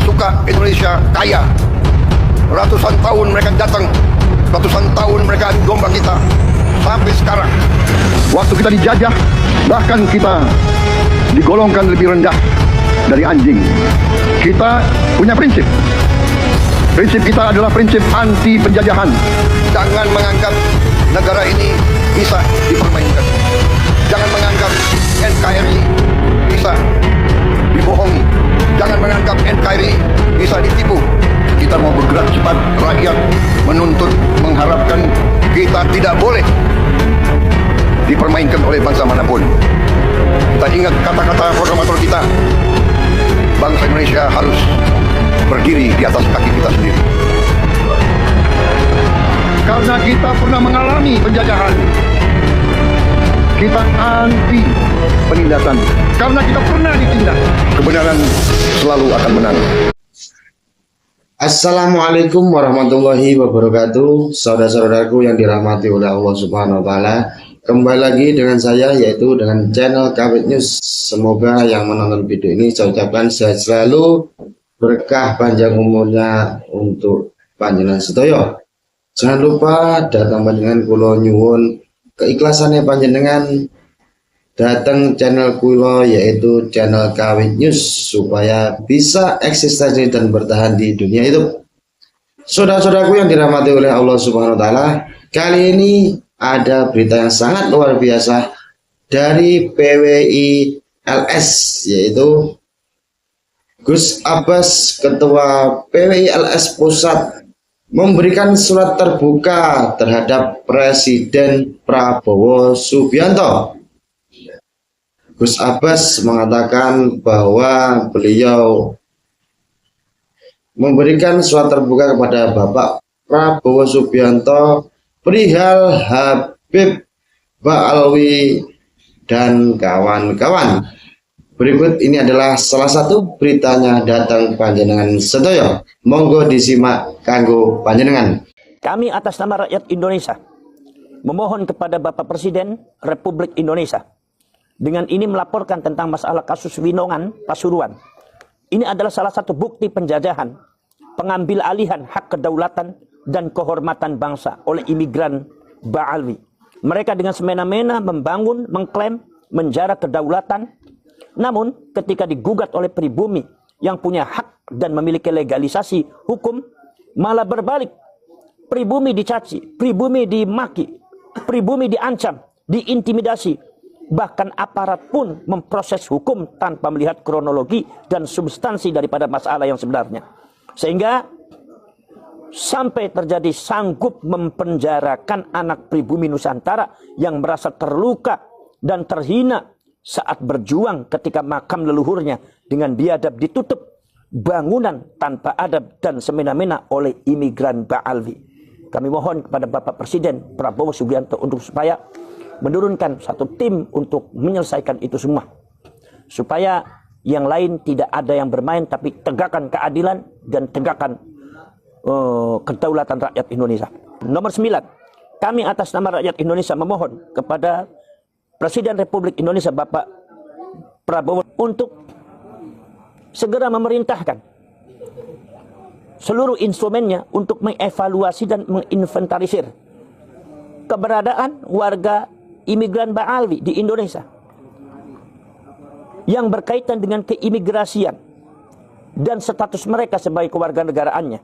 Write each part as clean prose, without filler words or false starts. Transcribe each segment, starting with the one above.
suka Indonesia kaya. Ratusan tahun mereka datang, ratusan tahun mereka adu domba kita. Sampai sekarang, waktu kita dijajah, bahkan kita digolongkan lebih rendah dari anjing. Kita punya prinsip. Prinsip kita adalah prinsip anti penjajahan. Jangan menganggap negara ini bisa dipermainkan. Jangan menganggap NKRI bisa dibohongi. Jangan menganggap NKRI bisa ditipu. Kita mau bergerak cepat, rakyat menuntut, mengharapkan. Kita tidak boleh dipermainkan oleh bangsa manapun. Kita ingat kata-kata proklamator kita, bangsa Indonesia harus berdiri di atas kaki kita sendiri. Karena kita pernah mengalami penjajahan, kita anti penindasan. Karena kita pernah ditindas, kebenaran selalu akan menang. Assalamualaikum warahmatullahi wabarakatuh. Saudara-saudaraku yang dirahmati oleh Allah Subhanahu wa Ta'ala, kembali lagi dengan saya, yaitu dengan channel Kawit News. Semoga yang menonton video ini saya ucapkan sehat selalu, berkah panjang umurnya untuk panjenengan sedaya. Jangan lupa datang panjenengan kula nyuwun keikhlasannya panjenengan datang channel kula, yaitu channel Kawit News, supaya bisa eksistensi dan bertahan di dunia itu. Saudara-saudaraku yang dirahmati oleh Allah Subhanahu wa Ta'ala, kali ini ada berita yang sangat luar biasa dari PWI LS, yaitu Gus Abbas, Ketua PWI LS Pusat, memberikan surat terbuka terhadap Presiden Prabowo Subianto. Gus Abbas mengatakan bahwa beliau memberikan surat terbuka kepada Bapak Prabowo Subianto perihal Habib Ba'alwi dan kawan-kawan. Berikut ini adalah salah satu beritanya datang panjenengan sedaya. Monggo disimak kanggo panjenengan. Kami atas nama rakyat Indonesia memohon kepada Bapak Presiden Republik Indonesia dengan ini melaporkan tentang masalah kasus Winongan Pasuruan. Ini adalah salah satu bukti penjajahan, pengambil alihan hak kedaulatan dan kehormatan bangsa oleh imigran Ba'alwi. Mereka dengan semena-mena membangun, mengklaim, menjara kedaulatan. Namun ketika digugat oleh pribumi yang punya hak dan memiliki legalisasi hukum, malah berbalik. Pribumi dicaci, pribumi dimaki, pribumi diancam, diintimidasi. Bahkan aparat pun memproses hukum tanpa melihat kronologi dan substansi daripada masalah yang sebenarnya. Sehingga sampai terjadi sanggup mempenjarakan anak pribumi Nusantara yang merasa terluka dan terhina saat berjuang ketika makam leluhurnya dengan biadab ditutup bangunan tanpa adab dan semena-mena oleh imigran Ba'alwi. Kami mohon kepada Bapak Presiden Prabowo Subianto untuk supaya menurunkan satu tim untuk menyelesaikan itu semua, supaya yang lain tidak ada yang bermain, tapi tegakkan keadilan dan tegakkan kedaulatan rakyat Indonesia. Nomor 9, kami atas nama rakyat Indonesia memohon kepada Presiden Republik Indonesia Bapak Prabowo untuk segera memerintahkan seluruh instrumennya untuk mengevaluasi dan menginventarisir keberadaan warga imigran Ba'alwi di Indonesia yang berkaitan dengan keimigrasian dan status mereka sebagai kewarganegaraannya.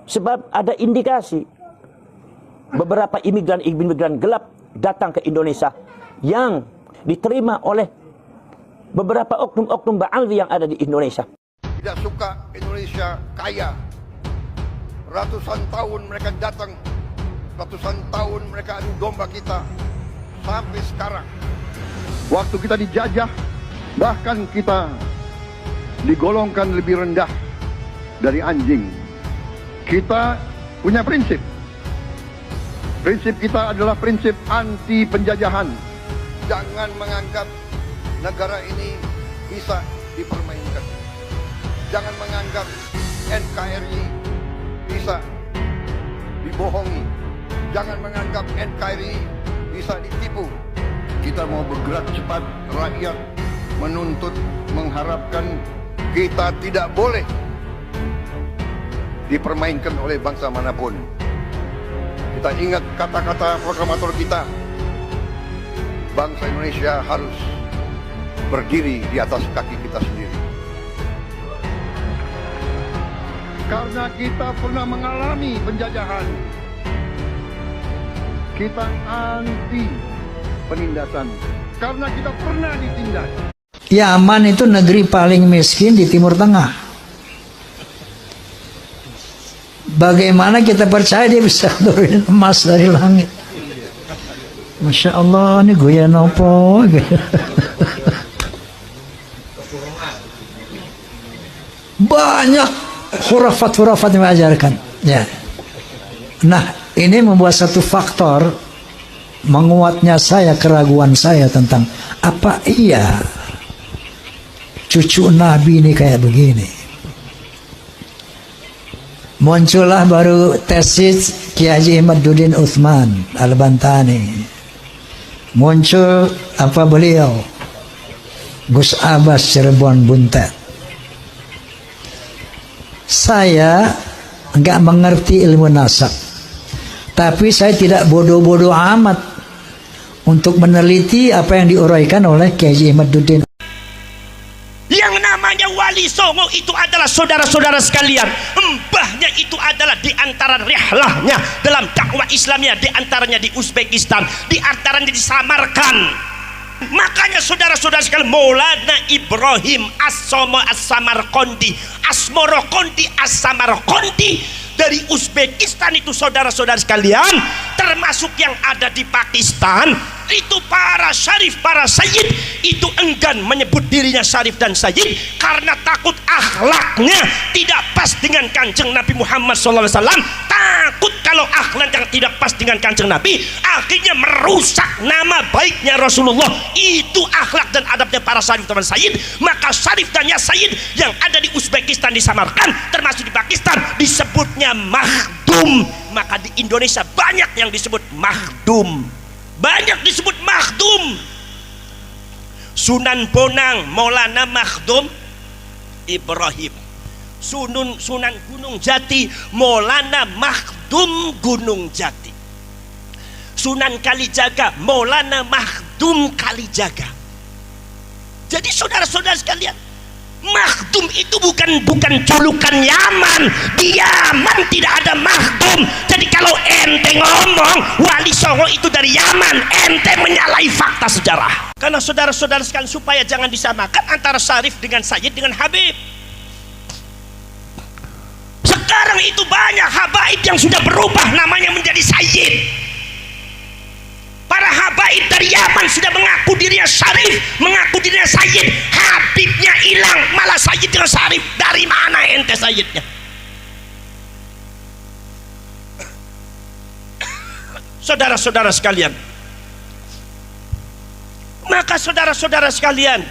Sebab ada indikasi beberapa imigran gelap datang ke Indonesia yang diterima oleh beberapa oknum-oknum Ba'alwi yang ada di Indonesia. Tidak suka Indonesia kaya. Ratusan tahun mereka datang, ratusan tahun mereka adu domba kita. Sampai sekarang, waktu kita dijajah, bahkan kita digolongkan lebih rendah dari anjing. Kita punya prinsip. Prinsip kita adalah prinsip anti penjajahan. Jangan menganggap negara ini bisa dipermainkan. Jangan menganggap NKRI bisa dibohongi. Jangan menganggap NKRI bisa ditipu. Kita mau bergerak cepat, rakyat menuntut, mengharapkan. Kita tidak boleh dipermainkan oleh bangsa manapun. Kita ingat kata-kata proklamator kita, bangsa Indonesia harus berdiri di atas kaki kita sendiri. Karena kita pernah mengalami penjajahan, kita anti penindasan. Karena kita pernah ditindas. Yaman itu negeri paling miskin di Timur Tengah. Bagaimana kita percaya dia bisa turunin emas dari langit? Masya Allah, ini goyang apa? Banyak hurafat-hurafat yang mengajarkan. Ya. Nah, ini membuat satu faktor menguatnya saya, keraguan saya tentang apa iya cucu Nabi ini kayak begini. Muncullah baru tesis Kiai Haji Ihmaduddin Utsman Al-Bantani. Muncul apa beliau? Gus Abbas Cirebon Buntet. Saya enggak mengerti ilmu nasab, tapi saya tidak bodoh-bodoh amat untuk meneliti apa yang diuraikan oleh Kiai Haji Ihmaduddin. Yang namanya Wali Songo itu adalah saudara-saudara sekalian, mbahnya itu adalah di antara rihlahnya dalam dakwah Islamnya, di antaranya di Uzbekistan, di antaranya di Samarkand. Makanya saudara-saudara sekalian, Maulana Ibrahim As-Samarqandi, Asmorokondi As-Samarqandi dari Uzbekistan itu, saudara-saudara sekalian, termasuk yang ada di Pakistan itu, para syarif, para sayyid itu enggan menyebut dirinya syarif dan sayyid karena takut akhlaknya tidak pas dengan kanjeng Nabi Muhammad SAW. Takut kalau akhlak yang tidak pas dengan kanjeng Nabi akhirnya merusak nama baiknya Rasulullah. Itu akhlak dan adabnya para syarif dan sayyid. Maka syarif dan ya sayyid yang ada di Uzbekistan, di Samarkand, termasuk di Pakistan, disebutnya makhdum. Maka di Indonesia banyak yang disebut makhdum, banyak disebut makhdum. Sunan Bonang Maulana Makhdum Ibrahim, Sunan Gunung Jati Maulana Makhdum Gunung Jati, Sunan Kalijaga Maulana Makhdum Kalijaga. Jadi saudara-saudara sekalian, makhdum itu bukan julukan Yaman. Di Yaman tidak ada makhdum. Jadi kalau ente ngomong Wali Songo itu dari Yaman, ente menyalahi fakta sejarah. Karena saudara-saudara sekalian, supaya jangan disamakan antara syarif dengan sayyid dengan habib. Sekarang itu banyak habaib yang sudah berubah namanya menjadi sayyid. Para habaib dari Yaman sudah mengaku dirinya syarif, mengaku dirinya sayyid. Habibnya hilang, malah sayyid dengan syarif. Dari mana ente sayyidnya? Saudara-saudara sekalian, maka saudara-saudara sekalian,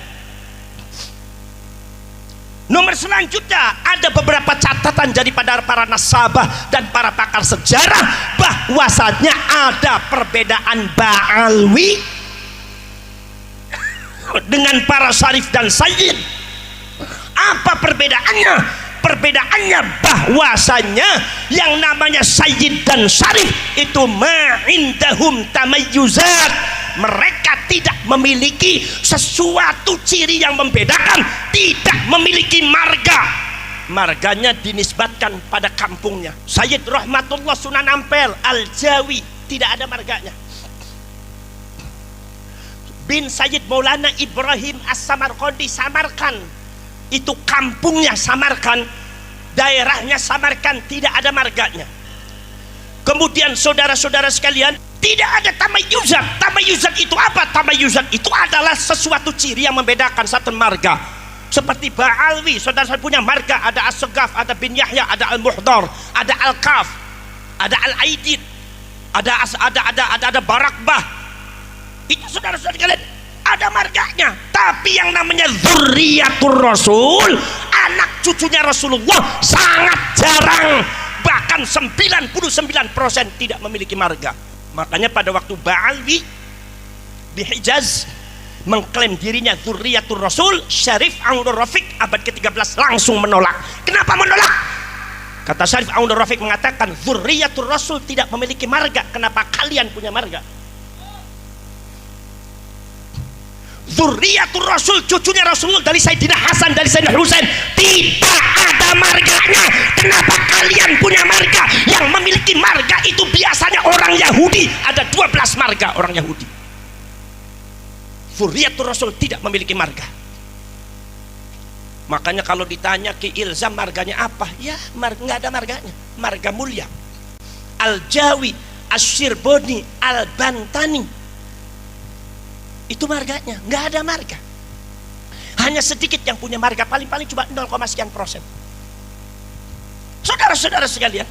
nomor selanjutnya ada beberapa catatan daripada para nasabah dan para pakar sejarah bahwasanya ada perbedaan Ba'alwi dengan para syarif dan sayyid. Apa perbedaannya? Perbedaannya bahwasanya yang namanya sayyid dan syarif itu ma'indahum tamayyuzat. Mereka tidak memiliki sesuatu ciri yang membedakan, tidak memiliki marga. Marganya dinisbatkan pada kampungnya. Sayyid Rahmatullah Sunan Ampel Al-Jawi tidak ada marganya. Bin Sayyid Maulana Ibrahim As-Samarqandi Samarkand, itu kampungnya Samarkand, daerahnya Samarkand, tidak ada marganya. Kemudian saudara-saudara sekalian, tidak ada tamayyuzat. Tamayyuzat itu apa? Tamayyuzat itu adalah sesuatu ciri yang membedakan satu marga. Seperti Ba'alwi, saudara-saudara punya marga, ada As-Segaf, ada Bin Yahya, ada Al-Muhdar, ada Al-Kaf, ada Al-Aidid, ada Barakbah. Itu saudara-saudara sekalian ada marganya. Tapi yang namanya Dzurriyyatur Rasul, anak cucunya Rasulullah, sangat jarang. Bahkan 99% tidak memiliki marga. Makanya pada waktu Ba'alwi di Hijaz mengklaim dirinya Dzurriyyatur Rasul, Syarif Aunur Rafiq abad ke-13 langsung menolak. Kenapa menolak? Kata Syarif Aunur Rafiq mengatakan Dzurriyyatur Rasul tidak memiliki marga. Kenapa kalian punya marga? Dzurriyyatur Rasul, cucunya Rasulullah, dari Sayyidina Hasan, dari Sayyidina Husain, tidak ada marganya. Kenapa kalian punya marga? Yang memiliki marga itu biasanya orang Yahudi. Ada 12 marga orang Yahudi. Dzurriyyatur Rasul tidak memiliki marga. Makanya kalau ditanya Ki Ilzam marganya apa? Ya nggak ada marganya. Marga mulia. Al-Jawi, Asy-Syirboni, Al-Bantani, itu marganya. Nggak ada marga. Hanya sedikit yang punya marga, paling-paling cuma 0, sekian %. Saudara-saudara sekalian,